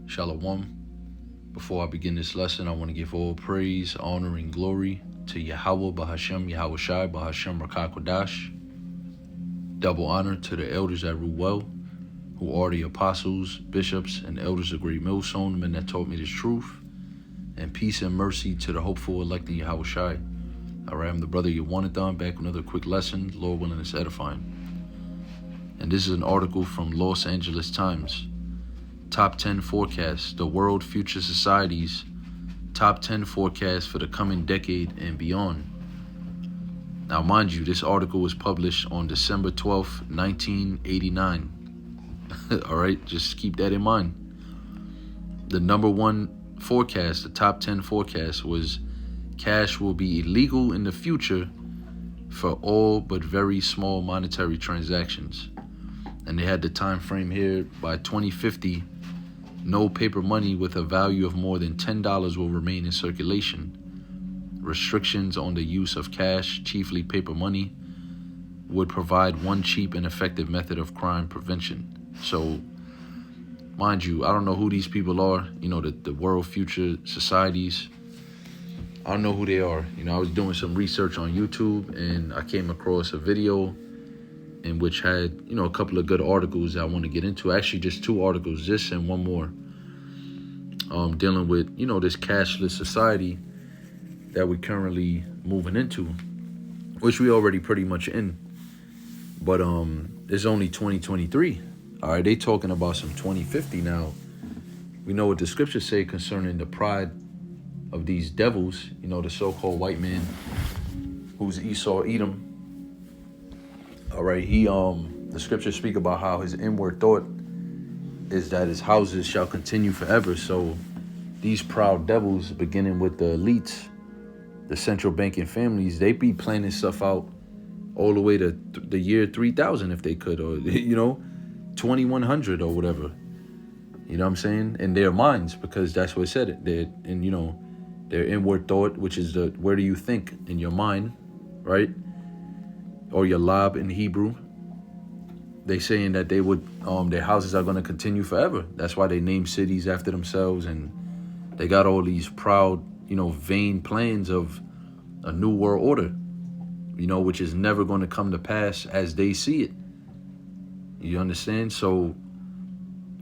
Shalom. Before I begin this lesson, I want to give all praise, honor, and glory to Yahweh Bahashem Yahweh Shai Bahashem Rakakwadash. Double honor to the elders that rule well, who are the apostles, bishops, and elders of Great Millstone, the men that taught me this truth. And peace and mercy to the hopeful elect in Yahweh Shai. Alright, I'm the brother Yawanathan, back with another quick lesson. Lord willing, it's edifying. And this is an article from Los Angeles Times. Top 10 forecasts, the World Future Society's top 10 forecasts for the coming decade and beyond. Now, mind you, this article was published on December 12th, 1989. All right, just keep that in mind. The number one forecast, the top 10 forecast, was cash will be illegal in the future for all but very small monetary transactions. And they had the time frame here: by 2050, no paper money with a value of more than $10 will remain in circulation. Restrictions on the use of cash, chiefly paper money, would provide one cheap and effective method of crime prevention. So, mind you, I don't know who these people are, the World Future Societies. I don't know who they are. I was doing some research on YouTube and I came across a video in which had, a couple of good articles I want to get into. Actually, just two articles, this and one more, dealing with, this cashless society that we're currently moving into, which we already pretty much in. But it's only 2023. All right, they talking about some 2050 now. We know what the scriptures say concerning the pride of these devils, the so-called white man who's Esau, Edom. All right, the scriptures speak about how his inward thought is that his houses shall continue forever. So these proud devils, beginning with the elites, the central banking families, they be planning stuff out all the way to the year 3000 if they could, or 2100 or whatever. You know what I'm saying? In their minds, because that's what it said. Their inward thought, which is where do you think in your mind, right? Or your lab in Hebrew. They saying that they would, their houses are going to continue forever. That's why they name cities after themselves, and they got all these proud, vain plans of a new world order, which is never going to come to pass as they see it. You understand? So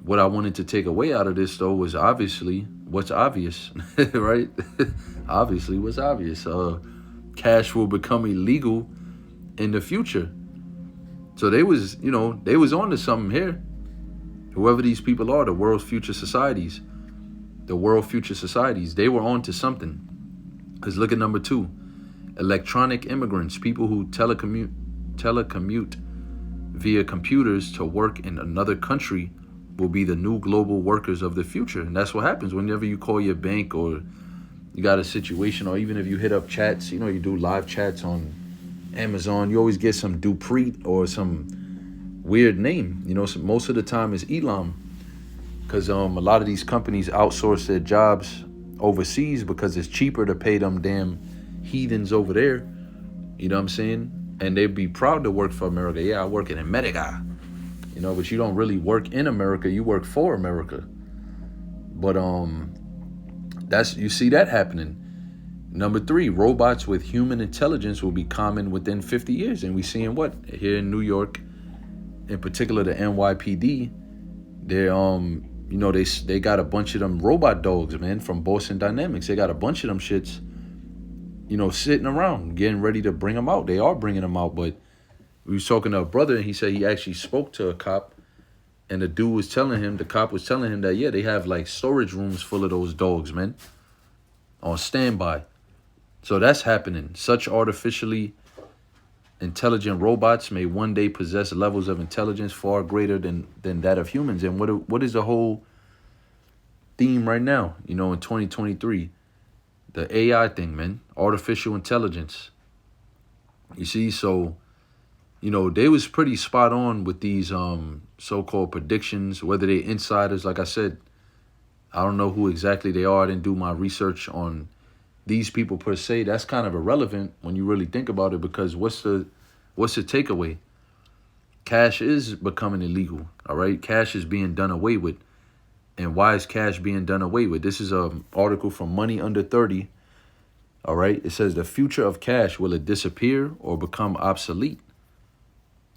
what I wanted to take away out of this, though, was obviously what's obvious, right? Obviously what's obvious. Cash will become illegal in the future. So they was on to something here. Whoever these people are, the World Future Societies, they were on to something. Because look at number 2, electronic immigrants, people who telecommute via computers to work in another country, will be the new global workers of the future. And that's what happens whenever you call your bank, or you got a situation, or even if you hit up chats, you do live chats on Amazon, you always get some Dupreet or some weird name. Most of the time it's Elam, because a lot of these companies outsource their jobs overseas because it's cheaper to pay them damn heathens over there. You know what I'm saying? And they'd be proud to work for America. Yeah, I work in America. But you don't really work in America, you work for America. But you see that happening. Number 3, robots with human intelligence will be common within 50 years. And we seeing what? Here in New York, in particular the NYPD, they got a bunch of them robot dogs, man, from Boston Dynamics. They got a bunch of them shits, sitting around, getting ready to bring them out. They are bringing them out, but we was talking to a brother, and he said he actually spoke to a cop, and the cop was telling him that, yeah, they have like storage rooms full of those dogs, man, on standby. So that's happening. Such artificially intelligent robots may one day possess levels of intelligence far greater than that of humans. And what is the whole theme right now, in 2023? The AI thing, man, artificial intelligence. You see, so they was pretty spot on with these so-called predictions, whether they insiders. Like I said, I don't know who exactly they are. I didn't do my research on these people per se. That's kind of irrelevant when you really think about it, because what's the takeaway? Cash is becoming illegal, all right? Cash is being done away with. And why is cash being done away with? This is an article from Money Under 30. All right. It says the future of cash, will it disappear or become obsolete?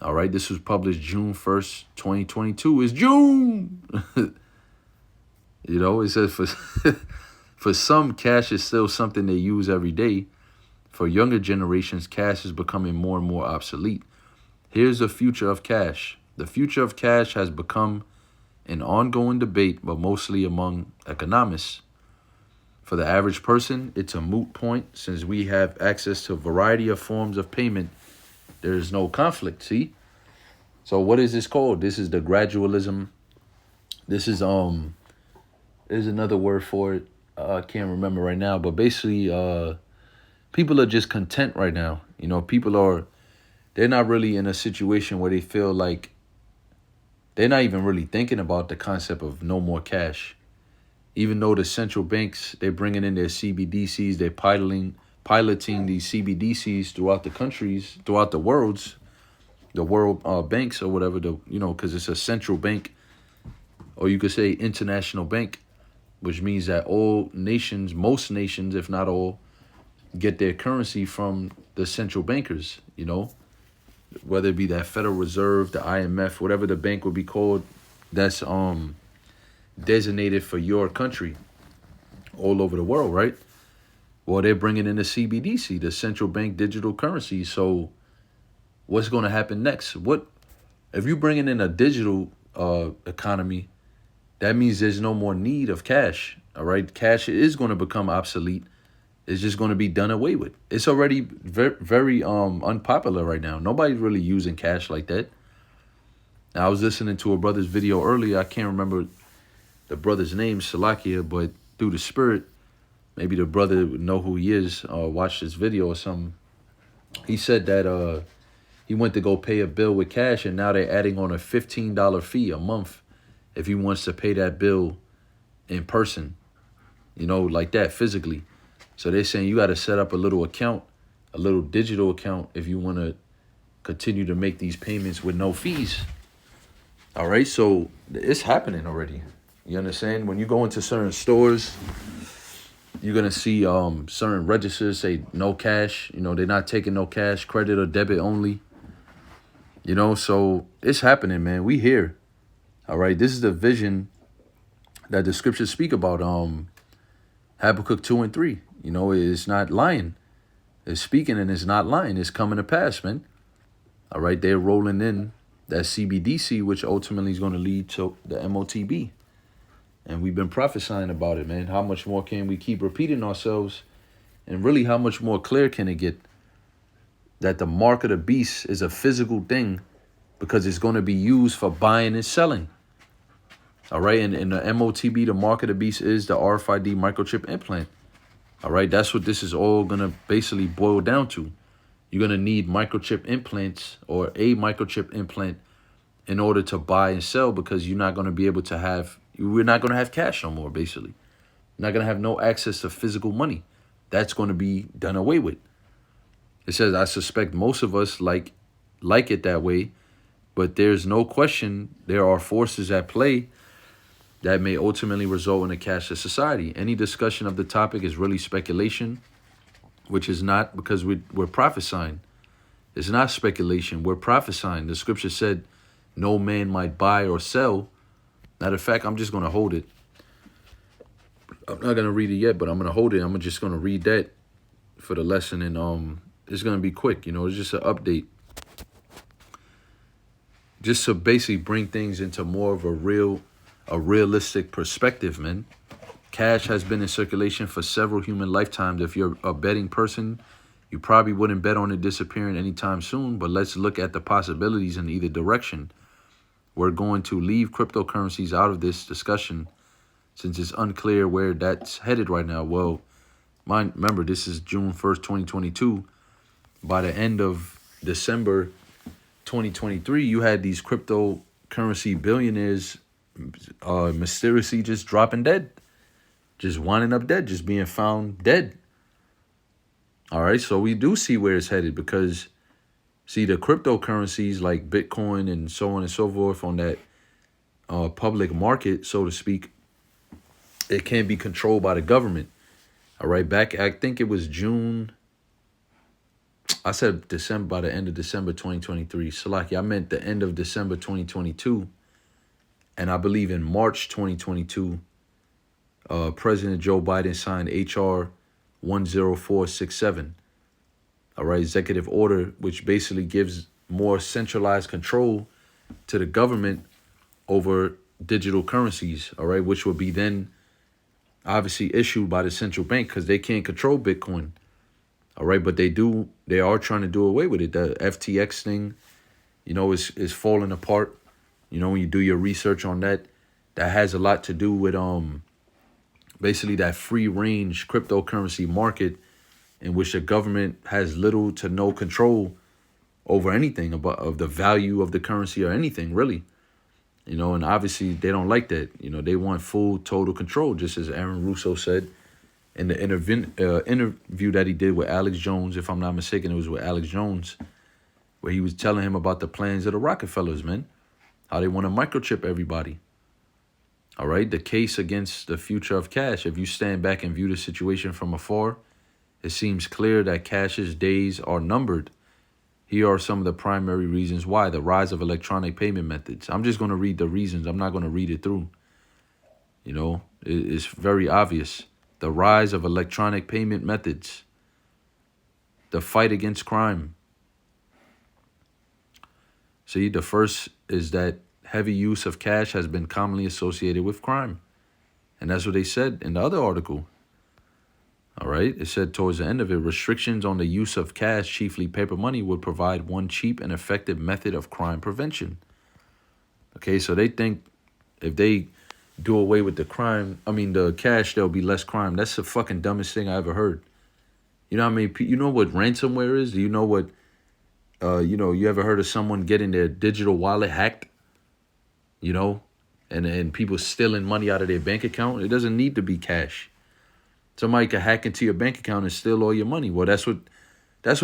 All right. This was published June 1st, 2022. It's June. It says for some, cash is still something they use every day. For younger generations, cash is becoming more and more obsolete. Here's the future of cash. The future of cash has become an ongoing debate, but mostly among economists. For the average person, it's a moot point since we have access to a variety of forms of payment. There is no conflict, see? So what is this called? This is the gradualism. This is there's another word for it. I can't remember right now, but basically people are just content right now. They're not really in a situation where they feel like they're not even really thinking about the concept of no more cash. Even though the central banks, they're bringing in their CBDCs, they're piloting these CBDCs throughout the countries, throughout the world banks or whatever, because it's a central bank, or you could say international bank, which means that all nations, most nations, if not all, get their currency from the central bankers, whether it be that Federal Reserve, the IMF, whatever the bank would be called, that's designated for your country all over the world, right? Well, they're bringing in the CBDC, the central bank digital currency. So what's going to happen next? What if you bringing in a digital economy? That means there's no more need of cash. All right, cash is going to become obsolete. It's just going to be done away with. It's already very, very unpopular right now. Nobody's really using cash like that. Now, I was listening to a brother's video earlier. I can't remember the brother's name, Salakia, but through the spirit, maybe the brother would know who he is, watch this video or something. He said that he went to go pay a bill with cash, and now they're adding on a $15 fee a month if he wants to pay that bill in person, like that, physically. So they're saying you got to set up a little account, a little digital account, if you want to continue to make these payments with no fees. All right, so it's happening already. You understand? When you go into certain stores, you're going to see certain registers say no cash. They're not taking no cash, credit or debit only. So it's happening, man. We here. All right, this is the vision that the scriptures speak about. Habakkuk 2 and 3. It's not lying. It's speaking and it's not lying. It's coming to pass, man. All right, they're rolling in that CBDC, which ultimately is going to lead to the MOTB. And we've been prophesying about it, man. How much more can we keep repeating ourselves? And really, how much more clear can it get that the mark of the beast is a physical thing because it's going to be used for buying and selling? All right, and the MOTB, the mark of the beast, is the RFID microchip implant. All right, that's what this is all going to basically boil down to. You're going to need microchip implants or a microchip implant in order to buy and sell, because we're not going to have cash no more, basically. You're not going to have no access to physical money. That's going to be done away with. It says, I suspect most of us like it that way, but there's no question there are forces at play that may ultimately result in a cashless society. Any discussion of the topic is really speculation, which is not, because we're prophesying. It's not speculation. We're prophesying. The scripture said no man might buy or sell. Matter of fact, I'm just going to hold it. I'm not going to read it yet, but I'm going to hold it. I'm just going to read that for the lesson, and it's going to be quick. It's just an update. Just to basically bring things into more of a realistic perspective, man. Cash has been in circulation for several human lifetimes. If you're a betting person, you probably wouldn't bet on it disappearing anytime soon, but let's look at the possibilities in either direction. We're going to leave cryptocurrencies out of this discussion since it's unclear where that's headed right now. Well, remember, this is June 1st, 2022. By the end of December 2023, you had these cryptocurrency billionaires mysteriously just dropping dead, just winding up dead, just being found dead. All right, so we do see where it's headed, because see, the cryptocurrencies like Bitcoin and so on and so forth on that public market, so to speak, it can't be controlled by the government. All right, back I think it was June. I said December, by the end of December 2023. Salaki, I meant the end of December 2022. And I believe in March 2022, President Joe Biden signed H.R. 10467. All right, executive order, which basically gives more centralized control to the government over digital currencies. All right, which will be then obviously issued by the central bank because they can't control Bitcoin. All right, but they are trying to do away with it. The FTX thing, is falling apart. When you do your research on that, that has a lot to do with basically that free range cryptocurrency market in which the government has little to no control over anything of the value of the currency or anything really. And obviously they don't like that. They want full total control, just as Aaron Russo said in the interview that he did with Alex Jones. If I'm not mistaken, it was with Alex Jones, where he was telling him about the plans of the Rockefellers, man. How they want to microchip everybody. All right, the case against the future of cash. If you stand back and view the situation from afar, it seems clear that cash's days are numbered. Here are some of the primary reasons why. The rise of electronic payment methods. I'm just going to read the reasons. I'm not going to read it through. It's very obvious. The rise of electronic payment methods. The fight against crime. See, the first is that heavy use of cash has been commonly associated with crime. And that's what they said in the other article. All right. It said towards the end of it, restrictions on the use of cash, chiefly paper money, would provide one cheap and effective method of crime prevention. Okay, so they think if they do away with the cash, there'll be less crime. That's the fucking dumbest thing I ever heard. You know what I mean? You know what ransomware is? Do you know what, you ever heard of someone getting their digital wallet hacked? And people stealing money out of their bank account? It doesn't need to be cash. Somebody could hack into your bank account and steal all your money. Well, that's what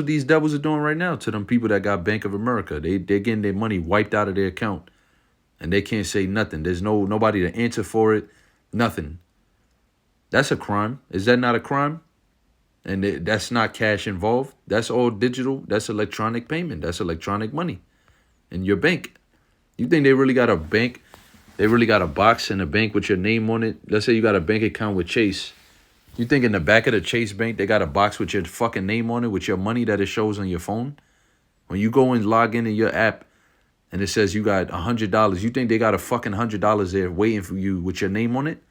these devils are doing right now to them people that got Bank of America. They're getting their money wiped out of their account. And they can't say nothing. There's nobody to answer for it. Nothing. That's a crime. Is that not a crime? And that's not cash involved. That's all digital. That's electronic payment. That's electronic money in your bank. You think they really got a bank? They really got a box in a bank with your name on it? Let's say you got a bank account with Chase. You think in the back of the Chase bank, they got a box with your fucking name on it, with your money that it shows on your phone? When you go and log in your app and it says you got $100, you think they got a fucking $100 there waiting for you with your name on it?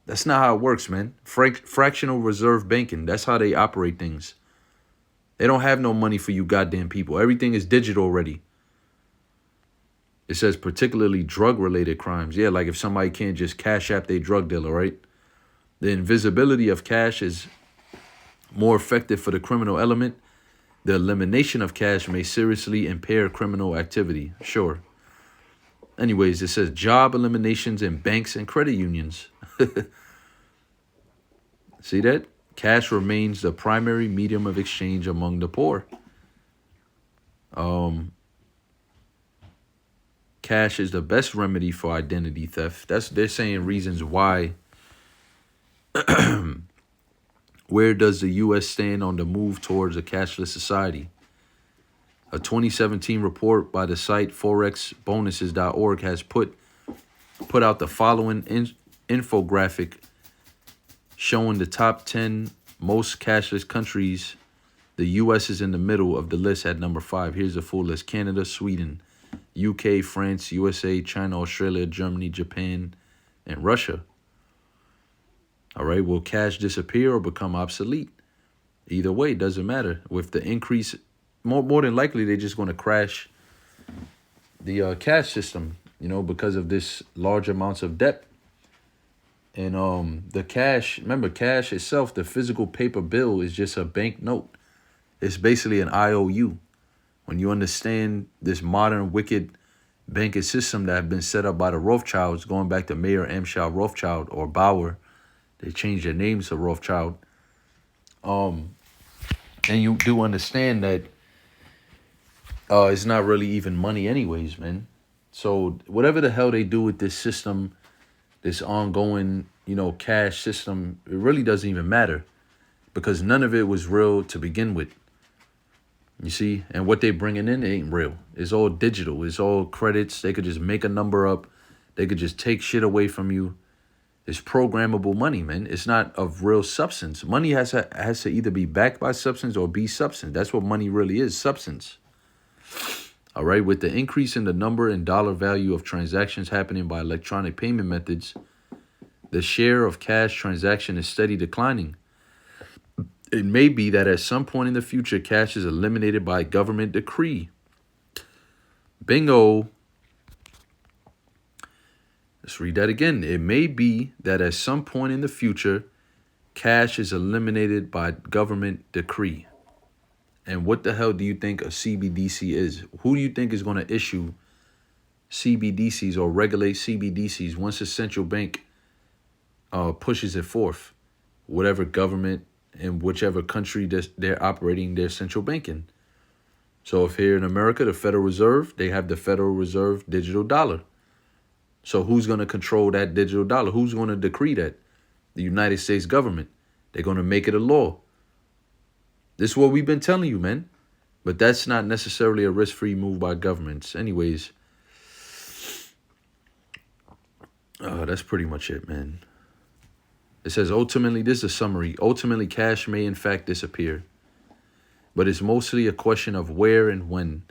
That's not how it works, man. Fractional reserve banking. That's how they operate things. They don't have no money for you goddamn people. Everything is digital already. It says particularly drug-related crimes. Yeah, like if somebody can't just cash app their drug dealer, right? The invisibility of cash is more effective for the criminal element. The elimination of cash may seriously impair criminal activity. Sure. Anyways, it says job eliminations in banks and credit unions. See that? Cash remains the primary medium of exchange among the poor. Cash is the best remedy for identity theft. They're saying reasons why. Where does the U.S. stand on the move towards a cashless society? A 2017 report by the site forexbonuses.org has put out the following infographic showing the top 10 most cashless countries. The U.S. is in the middle of the list at number 5. Here's the full list: Canada, Sweden, UK, France, USA, China, Australia, Germany, Japan, and Russia. All right, will cash disappear or become obsolete? Either way, it doesn't matter. With the increase, more than likely, they're just going to crash the cash system, because of this large amounts of debt. And the cash, remember, cash itself, the physical paper bill is just a bank note. It's basically an IOU. When you understand this modern wicked banking system that have been set up by the Rothschilds, going back to Mayer Amschel Rothschild or Bauer, they changed their names to Rothschild. And you do understand that it's not really even money anyways, man. So whatever the hell they do with this system, this ongoing, cash system, it really doesn't even matter because none of it was real to begin with. You see, and what they bringing in ain't real. It's all digital. It's all credits. They could just make a number up. They could just take shit away from you. It's programmable money, man. It's not of real substance. Money has to either be backed by substance or be substance. That's what money really is, substance. All right, with the increase in the number and dollar value of transactions happening by electronic payment methods, the share of cash transaction is steady declining. It may be that at some point in the future, cash is eliminated by government decree. Bingo. Let's read that again. It may be that at some point in the future, cash is eliminated by government decree. And what the hell do you think a CBDC is? Who do you think is going to issue CBDCs or regulate CBDCs once the central bank pushes it forth? Whatever government in whichever country they're operating their central bank in. So if here in America, the Federal Reserve, they have the Federal Reserve digital dollar. So who's going to control that digital dollar? Who's going to decree that? The United States government. They're going to make it a law. This is what we've been telling you, man. But that's not necessarily a risk-free move by governments. Anyways, that's pretty much it, man. It says, ultimately, this is a summary. Ultimately, cash may in fact disappear. But it's mostly a question of where and when.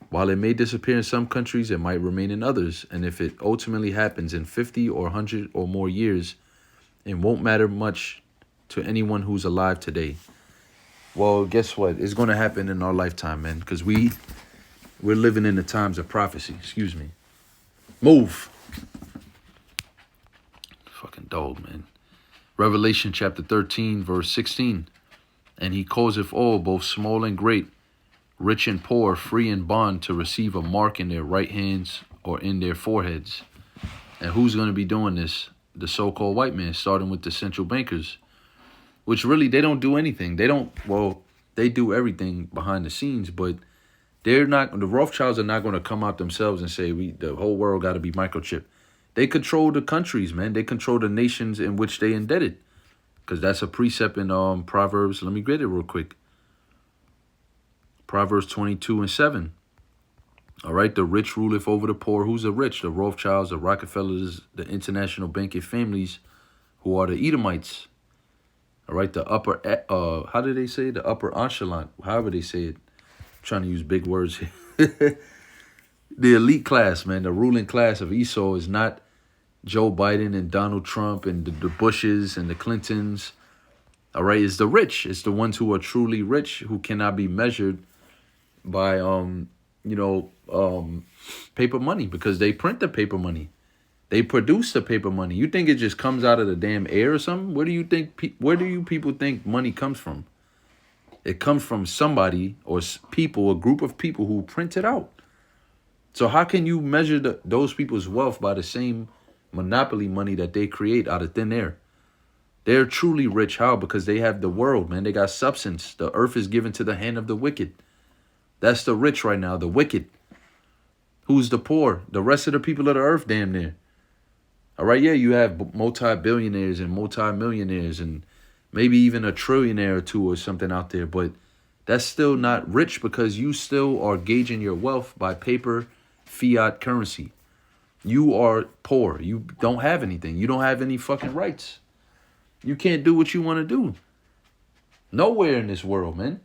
While it may disappear in some countries, it might remain in others. And if it ultimately happens in 50 or 100 or more years, it won't matter much to anyone who's alive today. Well, guess what? It's going to happen in our lifetime, man, because we're living in the times of prophecy. Excuse me. Move. Fucking dog, man. Revelation chapter 13, verse 16. And he causeth all, both small and great, rich and poor, free and bond, to receive a mark in their right hands or in their foreheads. And who's going to be doing this? The so-called white man, starting with the central bankers, which really, they don't do anything. They do everything behind the scenes, but the Rothschilds are not going to come out themselves and say, the whole world got to be microchipped. They control the countries, man. They control the nations in which they indebted. Because that's a precept in Proverbs. Let me get it real quick. Proverbs 22:7. All right, the rich ruleth over the poor. Who's the rich? The Rothschilds, the Rockefellers, the international banking families, who are the Edomites. All right, the upper, how do they say it? The upper echelon, however they say it. I'm trying to use big words here. The elite class, man, the ruling class of Esau is not Joe Biden and Donald Trump and the Bushes and the Clintons. All right, it's the rich. It's the ones who are truly rich, who cannot be measured by, paper money, because they print the paper money. They produce the paper money. You think it just comes out of the damn air or something? Where do you people think money comes from? It comes from somebody or people, a group of people who print it out. So how can you measure those people's wealth by the same monopoly money that they create out of thin air? They're truly rich. How? Because they have the world, man. They got substance. The earth is given to the hand of the wicked. That's the rich right now, the wicked. Who's the poor? The rest of the people of the earth, damn near. All right, yeah, you have multi-billionaires and multi-millionaires and maybe even a trillionaire or two or something out there, but that's still not rich because you still are gauging your wealth by paper fiat currency. You are poor. You don't have anything. You don't have any fucking rights. You can't do what you want to do. Nowhere in this world, man.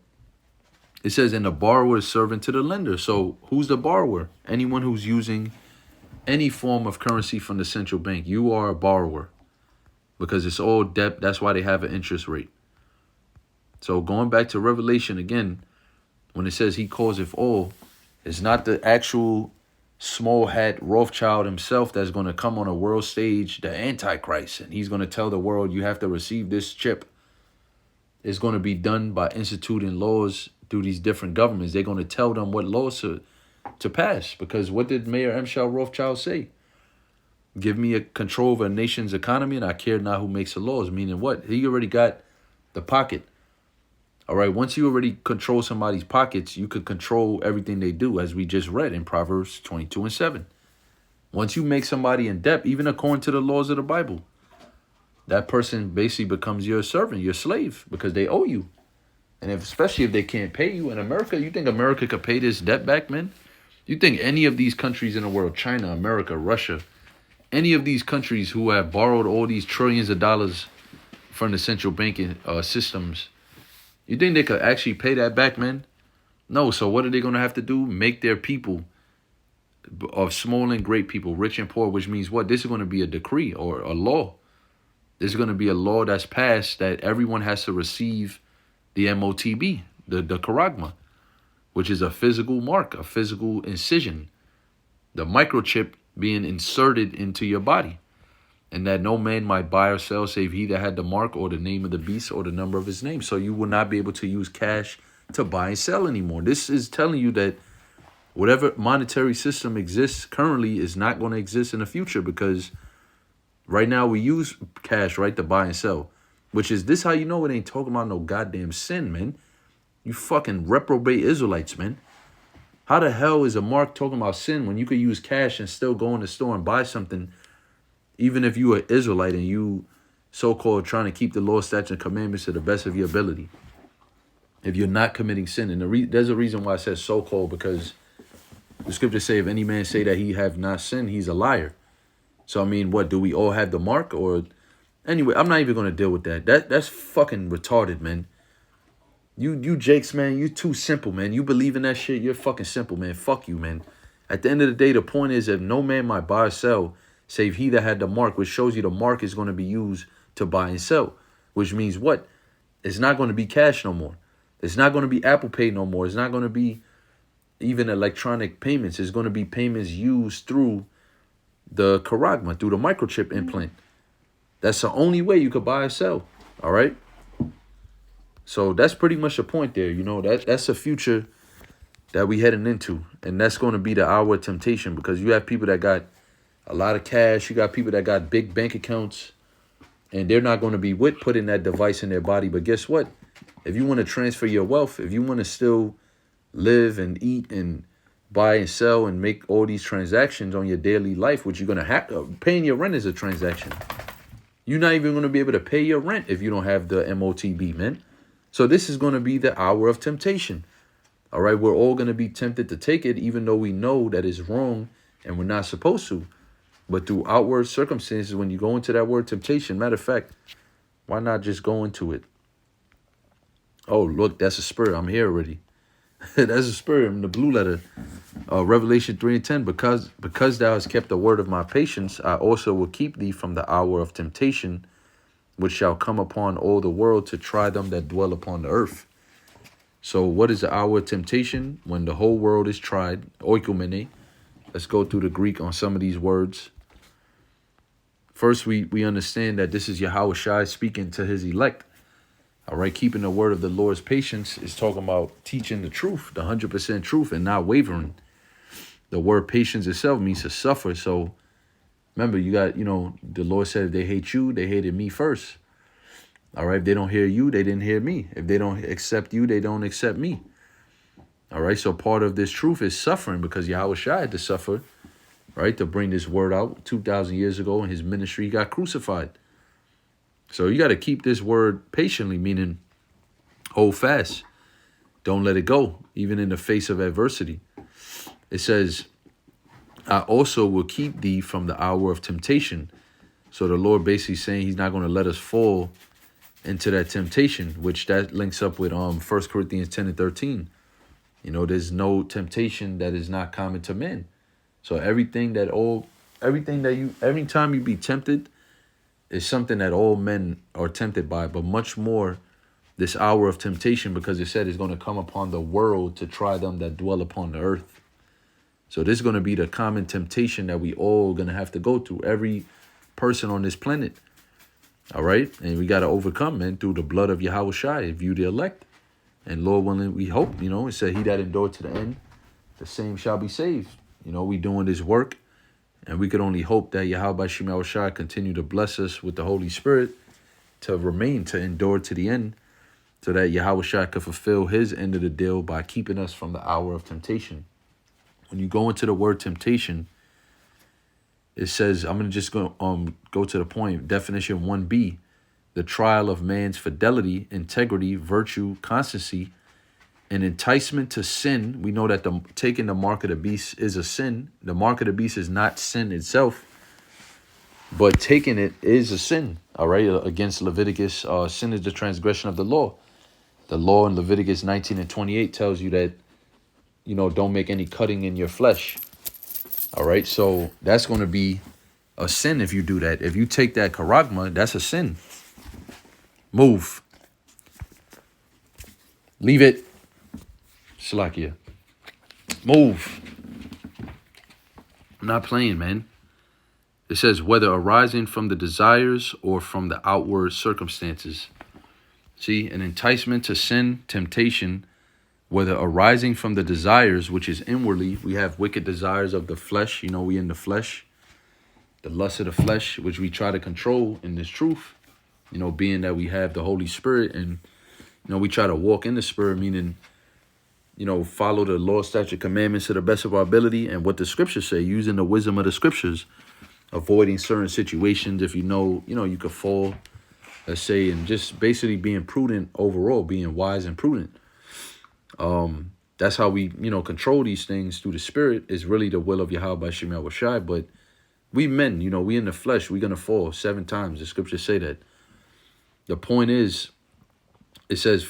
It says, and the borrower is servant to the lender. So who's the borrower? Anyone who's using any form of currency from the central bank. You are a borrower because it's all debt. That's why they have an interest rate. So going back to Revelation again, when it says he causeth all, it's not the actual small hat Rothschild himself that's going to come on a world stage, the Antichrist, and he's going to tell the world you have to receive this chip. It's going to be done by instituting laws through these different governments. They're going to tell them what laws to pass, because what did Mayor M. Shel Rothschild say? Give me a control of a nation's economy and I care not who makes the laws. Meaning what? He already got the pocket. All right, once you already control somebody's pockets, you could control everything they do, as we just read in Proverbs 22:7. Once you make somebody in debt, even according to the laws of the Bible, that person basically becomes your servant, your slave, because they owe you. And especially if they can't pay you in America, you think America could pay this debt back, man? You think any of these countries in the world, China, America, Russia, any of these countries who have borrowed all these trillions of dollars from the central banking systems, you think they could actually pay that back, man? No. So what are they going to have to do? Make their people of small and great people, rich and poor, which means what? This is going to be a decree or a law. This is going to be a law that's passed that everyone has to receive the MOTB, the charagma, which is a physical mark, a physical incision, the microchip being inserted into your body, and that no man might buy or sell save he that had the mark or the name of the beast or the number of his name. So you will not be able to use cash to buy and sell anymore. This is telling you that whatever monetary system exists currently is not going to exist in the future, because right now we use cash, right, to buy and sell, which is this how you know it ain't talking about no goddamn sin, man. You fucking reprobate Israelites, man. How the hell is a mark talking about sin when you could use cash and still go in the store and buy something, even if you are Israelite and you so-called trying to keep the law, statutes, and commandments to the best of your ability? If you're not committing sin. And there's a reason why it says so-called, because the scriptures say if any man say that he have not sinned, he's a liar. So, I mean, what, do we all have the mark? Or anyway, I'm not even going to deal with that. That's fucking retarded, man. You Jakes, man, you too simple, man. You believe in that shit, you're fucking simple, man. Fuck you, man. At the end of the day, the point is, if no man might buy or sell, save he that had the mark, which shows you the mark is going to be used to buy and sell, which means what? It's not going to be cash no more. It's not going to be Apple Pay no more. It's not going to be even electronic payments. It's going to be payments used through the charagma, through the microchip implant. That's the only way you could buy or sell. All right. So that's pretty much the point there. You know, that's the future that we heading into. And that's going to be the hour of temptation, because you have people that got a lot of cash. You got people that got big bank accounts, and they're not going to be with putting that device in their body. But guess what? If you want to transfer your wealth, if you want to still live and eat and buy and sell and make all these transactions on your daily life, which you're going to have, paying your rent is a transaction. You're not even going to be able to pay your rent if you don't have the MOTB, man. So this is going to be the hour of temptation. All right, we're all going to be tempted to take it, even though we know that it's wrong and we're not supposed to. But through outward circumstances, when you go into that word temptation, matter of fact, why not just go into it? Oh, look, that's a spirit. I'm here already. That's a spirit in the blue letter. Revelation 3:10, because thou hast kept the word of my patience, I also will keep thee from the hour of temptation, which shall come upon all the world to try them that dwell upon the earth. So what is the hour of temptation? When the whole world is tried, oikomene. Let's go through the Greek on some of these words. First, we understand that this is Yahweh Shai speaking to his elect. All right, keeping the word of the Lord's patience is talking about teaching the truth, the 100% truth, and not wavering. The word patience itself means to suffer. So remember, you got, the Lord said if they hate you, they hated me first. All right, if they don't hear you, they didn't hear me. If they don't accept you, they don't accept me. All right, so part of this truth is suffering, because Yahweh Shai had to suffer, right, to bring this word out 2,000 years ago in his ministry. He got crucified. So you got to keep this word patiently, meaning hold fast. Don't let it go, even in the face of adversity. It says, I also will keep thee from the hour of temptation. So the Lord basically saying he's not going to let us fall into that temptation, which that links up with 1 Corinthians 10:13. There's no temptation that is not common to men. So every time you be tempted, is something that all men are tempted by, but much more this hour of temptation, because it said it's going to come upon the world to try them that dwell upon the earth. So this is going to be the common temptation that we all going to have to go through, every person on this planet. All right. And we got to overcome, man, through the blood of Yahweh Shai, if you the elect. And Lord willing, we hope, it said he that endured to the end, the same shall be saved. We doing this work. And we could only hope that Yahweh Shai Shai continue to bless us with the Holy Spirit to remain, to endure to the end, so that Yahweh Shai could fulfill his end of the deal by keeping us from the hour of temptation. When you go into the word temptation, It says, I'm gonna just go to the point. Definition 1B: the trial of man's fidelity, integrity, virtue, constancy, and enticement to sin. We know that taking the mark of the beast is a sin. The mark of the beast is not sin itself, but taking it is a sin. All right, against Leviticus, sin is the transgression of the law. The law in Leviticus 19:28 tells you that, don't make any cutting in your flesh. All right, so that's going to be a sin if you do that. If you take that charagma, that's a sin. Move. Leave it. Shalakia. Move. I'm not playing, man. It says, whether arising from the desires or from the outward circumstances. See, an enticement to sin, temptation, whether arising from the desires, which is inwardly, we have wicked desires of the flesh. We in the flesh, the lust of the flesh, which we try to control in this truth, being that we have the Holy Spirit and, we try to walk in the Spirit, meaning, follow the law, statute, commandments to the best of our ability and what the scriptures say, using the wisdom of the scriptures, avoiding certain situations if you could fall, let's say, and just basically being prudent overall, being wise and prudent. That's how we, control these things through the Spirit, is really the will of Yahweh Shem Yahushai. But we men, we in the flesh, we're going to fall 7 times. The scriptures say that. The point is, it says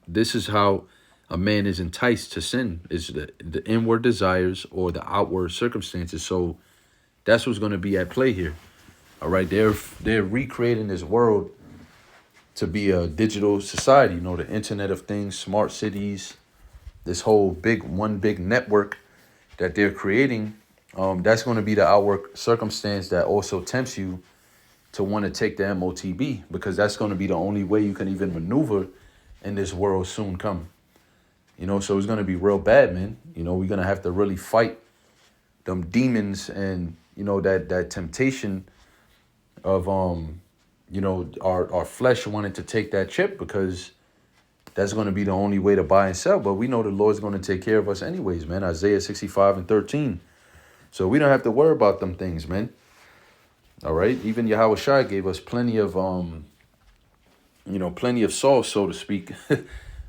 this is how a man is enticed to sin, is the inward desires or the outward circumstances. So that's what's going to be at play here. All right, they're recreating this world to be a digital society, the Internet of Things, smart cities, this whole big network that they're creating. That's going to be the outward circumstance that also tempts you to want to take the MOTB, because that's going to be the only way you can even maneuver in this world soon come. So it's going to be real bad, man. We're going to have to really fight them demons and, that temptation of, our flesh wanting to take that chip, because that's going to be the only way to buy and sell. But we know the Lord's going to take care of us anyways, man. Isaiah 65:13. So we don't have to worry about them things, man. All right. Even Yahweh Shai gave us plenty of sauce, so to speak,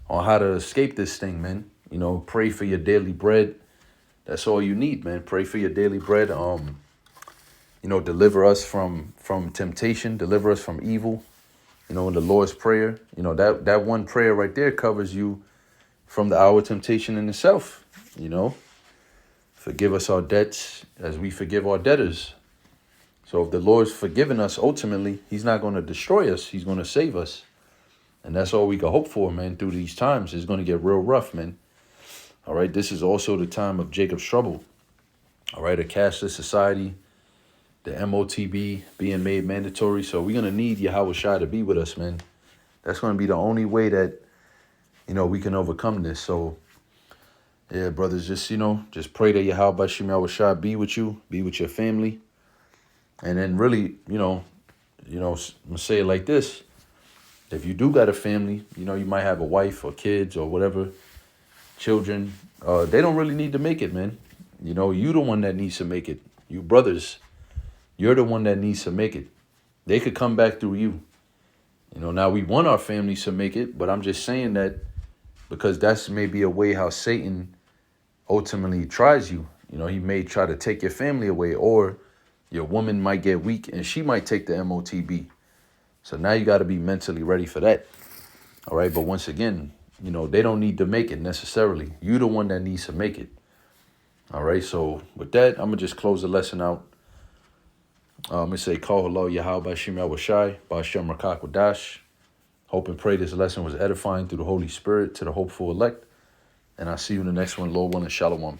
on how to escape this thing, man. Pray for your daily bread. That's all you need, man. Pray for your daily bread. Deliver us from temptation, deliver us from evil. In the Lord's Prayer, that one prayer right there covers you from the hour of temptation in itself. Forgive us our debts as we forgive our debtors. So if the Lord's forgiven us, ultimately, he's not going to destroy us. He's going to save us. And that's all we can hope for, man, through these times. It's going to get real rough, man. All right, this is also the time of Jacob's trouble. All right, a cashless society, the MOTB being made mandatory. So we're going to need Yahweh Shai to be with us, man. That's going to be the only way that, we can overcome this. So, yeah, brothers, just pray that Yahweh Shem Yahushai be with you, be with your family. And then really, I'm going to say it like this. If you do got a family, you might have a wife or kids or whatever, children, they don't really need to make it, man. You the one that needs to make it. You brothers, you're the one that needs to make it. They could come back through you. Now we want our families to make it, but I'm just saying that because that's maybe a way how Satan ultimately tries you. He may try to take your family away, or your woman might get weak and she might take the MOTB. So now you got to be mentally ready for that. All right. But once again, they don't need to make it necessarily. You the one that needs to make it. All right. So with that, I'm going to just close the lesson out. I'm going to say, Call hello, Yahweh Shem Yahushai, Ba'ashem Rakak Wadash. Hope and pray this lesson was edifying through the Holy Spirit to the hopeful elect. And I'll see you in the next one. Lord willing, Shalom.